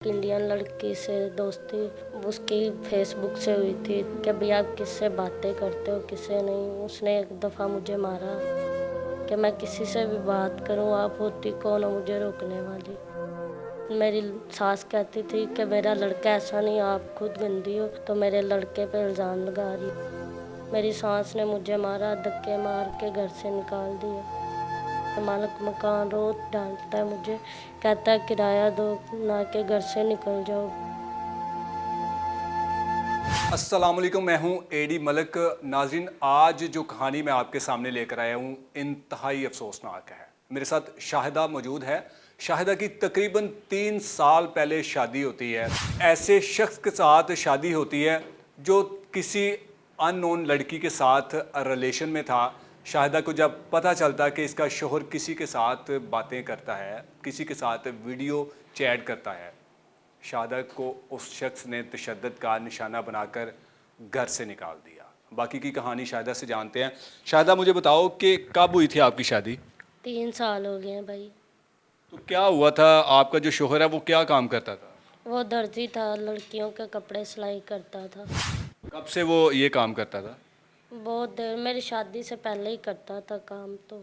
Indian लड़की से दोस्ती उसकी फेसबुक से हुई थी कि भैया आप किससे बातें करते हो किससे नहीं। उसने एक दफ़ा मुझे मारा कि मैं किसी से भी बात करूं, आप होती कौन हो मुझे रोकने वाली। मेरी सास कहती थी कि मेरा लड़का ऐसा नहीं, आप खुद गंदी हो तो मेरे लड़के पे इल्ज़ाम लगा रही। मेरी सास ने मुझे मारा, धक्के मार के घर से निकाल दिया। मालिक मकान रोज डांटता है मुझे, कहता है किराया दो ना कि घर से निकल जाओ। अस्सलाम वालेकुम, मैं हूं एडी मलिक। नाज़रीन, आज जो कहानी मैं आपके सामने लेकर आया हूं इंतहाई अफसोसनाक है। मेरे साथ शाहिदा मौजूद है। शाहिदा की तकरीबन 3 साल पहले शादी होती है। ऐसे शख्स के साथ शादी होती है जो किसी अननोन लड़की के साथ रिलेशन में था। शाहिदा को जब पता चलता कि इसका शोहर किसी के साथ बातें करता है, किसी के साथ वीडियो चैट करता है, शाहिदा को उस शख्स ने तशद्दुद का निशाना बनाकर घर से निकाल दिया। बाकी की कहानी शाहिदा से जानते हैं। शाहिदा, मुझे बताओ कि कब हुई थी आपकी शादी? 3 साल हो गए हैं भाई। तो क्या हुआ था? आपका जो शोहर है वो क्या काम करता था? वो दर्जी था, लड़कियों के कपड़े सिलाई करता था। कब से वो ये काम करता था? बहुत देर, मेरी शादी से पहले ही करता था काम तो।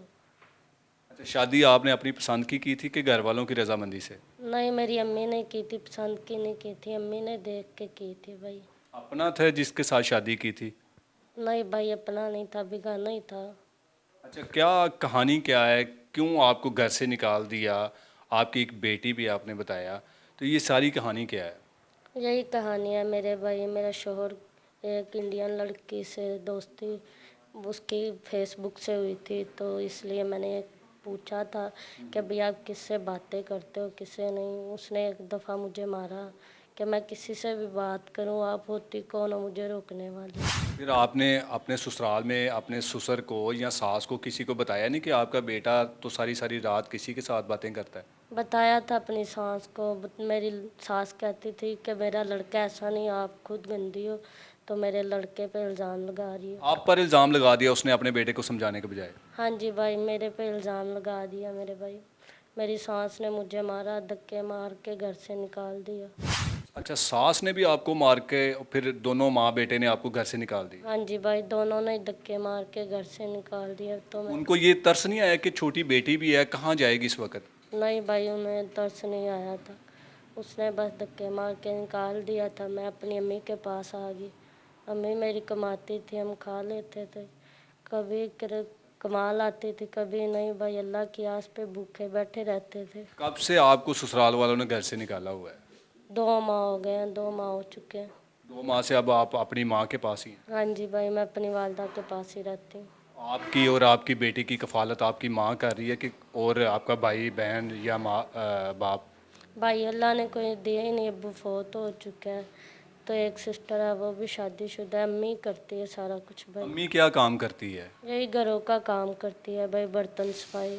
अच्छा, शादी आपने अपनी पसंद की थी कि घर वालों की रजामंदी से? नहीं, मेरी अम्मी ने की थी, पसंद की नहीं की थी, अम्मी ने देख के की थी भाई। अपना था जिसके साथ शादी की थी? नहीं भाई, अपना नहीं था, बेगाना ही था। अच्छा, क्या कहानी क्या है? क्यों आपको घर से निकाल दिया? आपकी एक बेटी भी आपने बताया, तो ये सारी कहानी क्या है? यही कहानी है मेरे भाई। मेरा शोहर एक इंडियन लड़की से दोस्ती उसकी फेसबुक से हुई थी, तो इसलिए मैंने पूछा था कि भैया आप किससे बातें करते हो किससे नहीं। उसने एक दफ़ा मुझे मारा कि मैं किसी से भी बात करूं, आप होती कौन हो मुझे रोकने वाली। फिर आपने अपने ससुराल में अपने ससुर को या सास को किसी को बताया नहीं कि आपका बेटा तो सारी सारी रात किसी के साथ बातें करता है? बताया था अपनी सास को, मेरी सास कहती थी कि मेरा लड़का ऐसा नहीं, आप खुद गंदी हो तो मेरे लड़के पे इल्ज़ाम लगा रही हो। आप पर इल्ज़ाम लगा दिया उसने अपने बेटे को समझाने के बजाय? हाँ जी भाई, मेरे पे इल्ज़ाम लगा दिया मेरे भाई। मेरी सास ने मुझे मारा, धक्के मार के घर से निकाल दिया। अच्छा, सास ने भी आपको मार के फिर दोनों माँ बेटे ने आपको घर से निकाल दी? हाँ जी भाई, दोनों ने धक्के मार के घर से निकाल दिया तो मैं। उनको ये तरस नहीं आया कि छोटी बेटी भी है, कहाँ जाएगी इस वक्त? नहीं भाई, उन्हें तरस नहीं आया था। उसने बस धक्के मार के निकाल दिया था। मैं अपनी अम्मी के पास आ गई। अम्मी मेरी कमाती थी, हम खा लेते थे। कभी कमा लाती थी, कभी नहीं भाई। अल्लाह की आस पे भूखे बैठे रहते थे। कब से आपको ससुराल वालों ने घर से निकाला हुआ है? 2 माह हो गए हैं, 2 माह हो चुके हैं। 2 माह से अब आप अपनी माँ के पास ही हैं? हाँ जी भाई, मैं अपनी वालदा के पास ही रहती हूँ। आपकी और आपकी बेटी की कफालत आपकी माँ कर रही है कि और आपका भाई बहन या माँ बाप? भाई अल्लाह ने कोई दिया ही नहीं, अब्बू फोत हो चुका है। तो एक सिस्टर है, वो भी शादीशुदा है। अम्मी करती है सारा कुछ भाई। अम्मी क्या काम करती है? यही घरों का काम करती है भाई, बर्तन सफाई।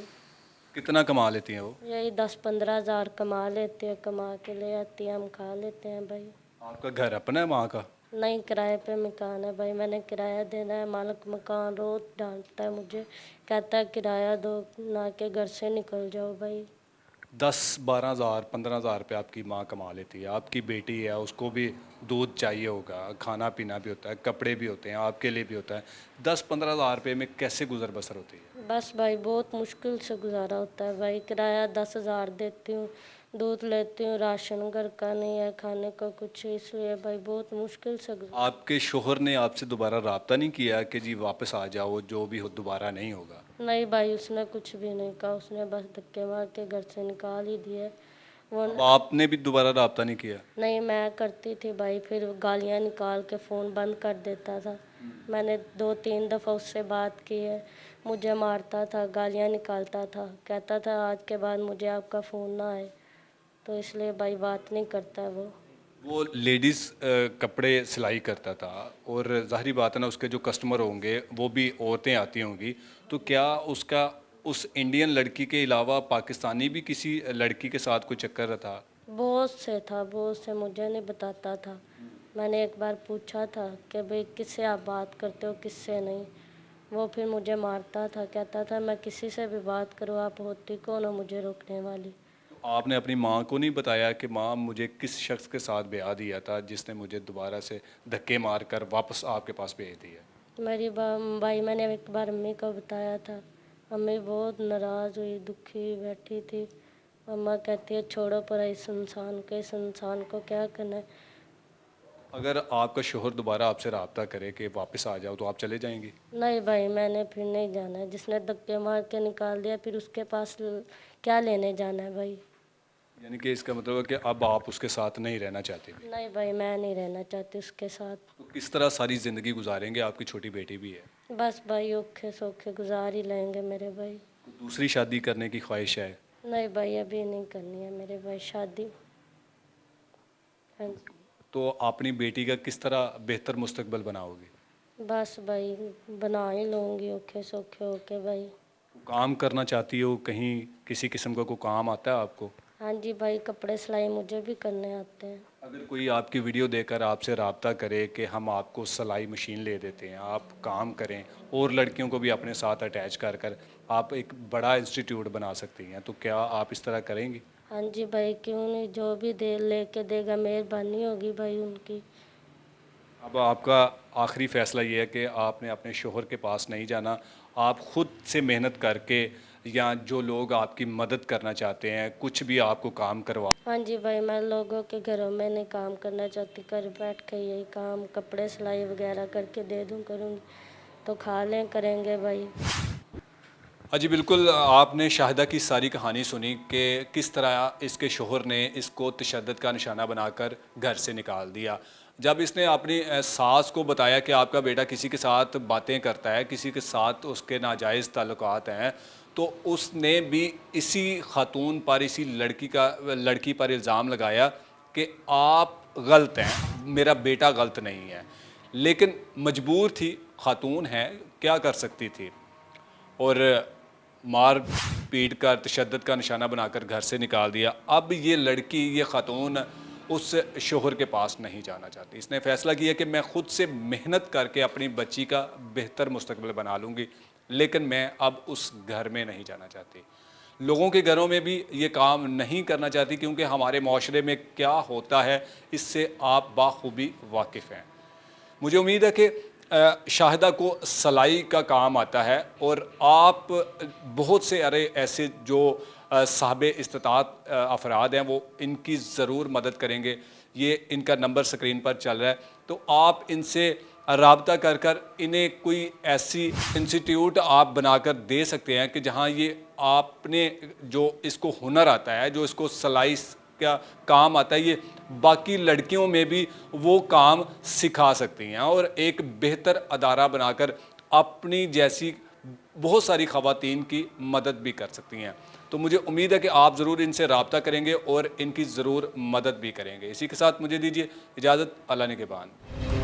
कितना कमा लेती हैं वो? यही 10-15 हज़ार कमा लेती है, कमा के ले आती है, हम खा लेते हैं भाई। आपका घर अपना है माँ का? नहीं, किराए पे मकान है भाई, मैंने किराया देना है। मालिक मकान रोज डांटता है मुझे, कहता है किराया दो ना कि घर से निकल जाओ भाई। 10-12 हज़ार 15 हज़ार रुपये आपकी माँ कमा लेती है। आपकी बेटी है, उसको भी दूध चाहिए होगा, खाना पीना भी होता है, कपड़े भी होते हैं, आपके लिए भी होता है। 10-15 हज़ार रुपये में कैसे गुजर बसर होती है? बस भाई बहुत मुश्किल से गुजारा होता है भाई। किराया 10 हज़ार देती हूँ, दूध लेती हूँ, राशन घर का नहीं है, खाने का कुछ, इसलिए भाई बहुत मुश्किल से आपके शोहर ने आपसे दोबारा रब्ता नहीं किया कि जी वापस आ जाओ, जो भी हो दोबारा नहीं होगा? नहीं भाई, उसने कुछ भी नहीं कहा। उसने बस धक्के मार के घर से निकाल ही दिए वो। अब आपने भी दोबारा रब्ता नहीं किया? नहीं, मैं करती थी भाई, फिर गालियाँ निकाल के फ़ोन बंद कर देता था। मैंने 2-3 दफ़ा उससे बात की है। मुझे मारता था, गालियाँ निकालता था, कहता था आज के बाद मुझे आपका फ़ोन ना आए। तो इसलिए भाई बात नहीं करता है वो। वो लेडीज़ कपड़े सिलाई करता था, और ज़ाहिरी बात है ना, उसके जो कस्टमर होंगे वो भी औरतें आती होंगी, तो क्या उसका उस इंडियन लड़की के अलावा पाकिस्तानी भी किसी लड़की के साथ कोई चक्कर था? बहुत से था, बहुत से, मुझे नहीं बताता था। मैंने एक बार पूछा था कि भाई किससे आप बात करते हो किससे नहीं। वो फिर मुझे मारता था, कहता था मैं किसी से भी बात करूँ, आप होती कौन हो मुझे रोकने वाली। आपने अपनी माँ को नहीं बताया कि माँ मुझे किस शख्स के साथ ब्याह दिया था जिसने मुझे दोबारा से धक्के मार कर वापस आपके पास भेज दिया? मेरी भाई मैंने एक बार अम्मी को बताया था। अम्मी बहुत नाराज़ हुई, दुखी बैठी थी। अम्मा कहती है छोड़ो पर इस इंसान को क्या करना है। अगर आपका शोहर दोबारा आपसे रब्ता करे कि वापस आ जाओ तो आप चले जाएंगी? नहीं भाई, मैंने फिर नहीं जाना है। जिसने धक्के मार के निकाल दिया फिर उसके पास क्या लेने जाना है भाई। यानी कि इसका मतलब है कि अब आप उसके साथ नहीं रहना चाहते भी। नहीं भाई, मैं नहीं रहना चाहती उसके साथ। तो किस तरह सारी ज़िंदगी गुजारेंगे? आपकी छोटी बेटी भी है। बस भाई औखे सौखे गुजार ही लेंगे मेरे भाई। दूसरी शादी करने की ख्वाहिश है? नहीं भाई, अभी नहीं करनी है मेरे भाई शादी। हाँ जी। तो अपनी बेटी का किस तरह बेहतर मुस्तकबिल बनाओगे? बस भाई बना ही लूँगी औखे सौखे होके भाई। काम करना चाहती हो? कहीं किसी किस्म का कोई काम आता है आपको? हाँ जी भाई, कपड़े सिलाई मुझे भी करने आते हैं। अगर कोई आपकी वीडियो देखकर आपसे रब्ता करे कि हम आपको सिलाई मशीन ले देते हैं, आप काम करें और लड़कियों को भी अपने साथ अटैच कर कर आप एक बड़ा इंस्टीट्यूट बना सकती हैं, तो क्या आप इस तरह करेंगी? हाँ जी भाई, क्यों नहीं, जो भी दे लेके देगा मेहरबानी होगी भाई उनकी। अब आपका आखिरी फ़ैसला ये है कि आपने अपने शोहर के पास नहीं जाना, आप ख़ुद से मेहनत करके या जो लोग आपकी मदद करना चाहते हैं कुछ भी आपको काम करवा। हाँ जी भाई, मैं लोगों के घरों में नहीं काम करना चाहती। घर बैठ के यही काम कपड़े सिलाई वगैरह करके दे दूँ करूँगी तो खा लें करेंगे भाई। हाँ जी बिल्कुल, आपने शाहिदा की सारी कहानी सुनी कि किस तरह इसके शोहर ने इसको तशद्दुद का निशाना बनाकर घर से निकाल दिया। जब इसने अपनी सास को बताया कि आपका बेटा किसी के साथ बातें करता है, किसी के साथ उसके नाजायज़ ताल्लुकात हैं, तो उसने भी इसी खातून पर, इसी लड़की पर इल्ज़ाम लगाया कि आप गलत हैं, मेरा बेटा गलत नहीं है। लेकिन मजबूर थी, खातून है, क्या कर सकती थी, और मार पीट कर तशद्दुद का निशाना बनाकर घर से निकाल दिया। अब ये लड़की, ये खातून उस शोहर के पास नहीं जाना चाहती। इसने फ़ैसला किया कि मैं ख़ुद से मेहनत करके अपनी बच्ची का बेहतर मुस्तकबिल बना लूँगी, लेकिन मैं अब उस घर में नहीं जाना चाहती। लोगों के घरों में भी ये काम नहीं करना चाहती, क्योंकि हमारे माशरे में क्या होता है इससे आप बाखूबी वाकिफ़ हैं। मुझे उम्मीद है कि शाहिदा को सिलाई का काम आता है, और आप बहुत से ऐसे जो साहिब इस्तिताअत अफराद हैं वो इनकी ज़रूर मदद करेंगे। ये इनका नंबर स्क्रीन पर चल रहा है, तो आप इनसे राब्ता कर कर इन्हें कोई ऐसी इंस्टीट्यूट आप बनाकर दे सकते हैं कि जहाँ ये आपने जो इसको हुनर आता है, जो इसको सिलाई का काम आता है, ये बाकी लड़कियों में भी वो काम सिखा सकती हैं और एक बेहतर अदारा बनाकर अपनी जैसी बहुत सारी ख़वातीन की मदद भी कर सकती हैं। तो मुझे उम्मीद है कि आप ज़रूर इनसे रब्ता करेंगे और इनकी ज़रूर मदद भी करेंगे। इसी के साथ मुझे दीजिए इजाज़त। अल्लाह ने के बाद।